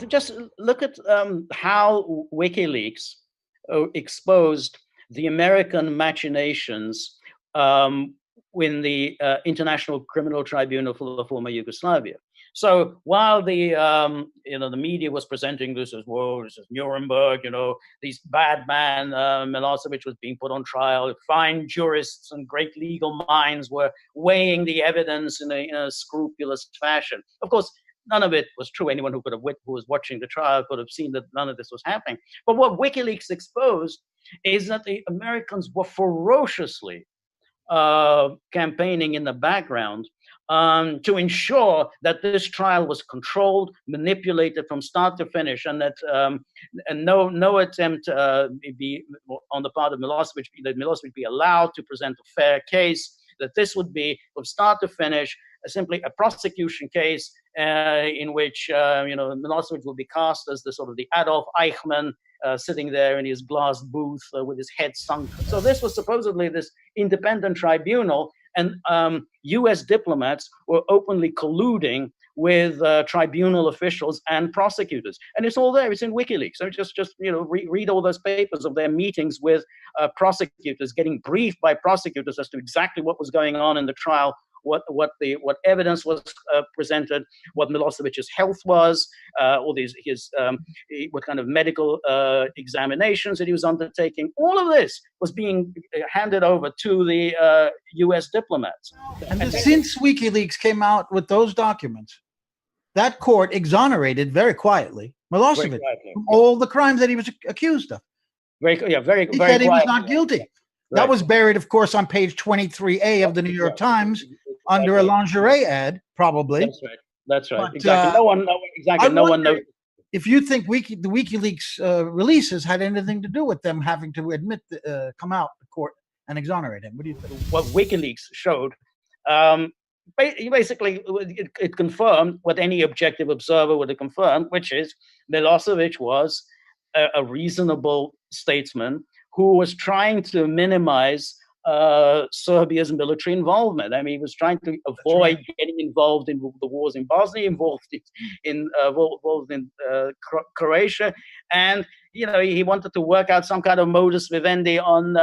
just look at how WikiLeaks exposed the American machinations in the International Criminal Tribunal for the former Yugoslavia. So while the the media was presenting this as, whoa, this is Nuremberg, these bad man, Milosovic was being put on trial, fine jurists and great legal minds were weighing the evidence in a scrupulous fashion. Of course, none of it was true. Anyone who was watching the trial could have seen that none of this was happening. But what WikiLeaks exposed is that the Americans were ferociously campaigning in the background to ensure that this trial was controlled, manipulated from start to finish, and that and no attempt be on the part of Milosovic, that Milosovic be allowed to present a fair case, that this would be from start to finish simply a prosecution case in which Milosovic will be cast as the sort of the Adolf Eichmann sitting there in his glass booth with his head sunk. So this was supposedly this independent tribunal, and U.S. diplomats were openly colluding with tribunal officials and prosecutors, and it's all there. It's in WikiLeaks. So just read all those papers of their meetings with prosecutors, getting briefed by prosecutors as to exactly what was going on in the trial, what evidence was presented, what Milosevic's health was, all his what kind of medical examinations that he was undertaking. All of this was being handed over to the U.S. diplomats. And since WikiLeaks came out with those documents, that court exonerated very quietly Milosevic from all the crimes that he was accused of. He said he was not guilty. Right. That was buried, of course, on page 23A of the New York Times under a lingerie ad, probably. That's right. But, exactly. No one knows. If you think the WikiLeaks releases had anything to do with them having to admit, come out the court and exonerate him. What do you think? What WikiLeaks showed, basically, it confirmed what any objective observer would have confirmed, which is Milosevic was a reasonable statesman who was trying to minimize Serbia's military involvement. I mean, he was trying to avoid getting involved in the wars in Bosnia, involved in Croatia, and he wanted to work out some kind of modus vivendi on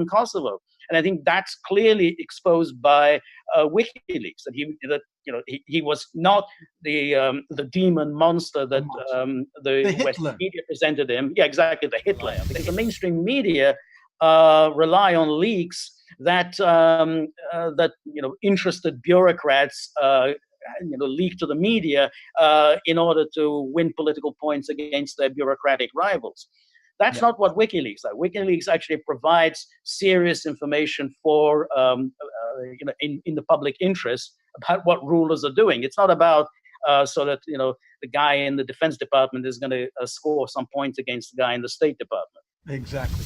Kosovo. And I think that's clearly exposed by WikiLeaks, that he was not the demon monster that the Western media presented him. Yeah, exactly, the Hitler. Because the mainstream media rely on leaks that interested bureaucrats leak to the media in order to win political points against their bureaucratic rivals. That's not what WikiLeaks does. WikiLeaks actually provides serious information for in the public interest about what rulers are doing. It's not about so that the guy in the Defense Department is going to score some points against the guy in the State Department. Exactly.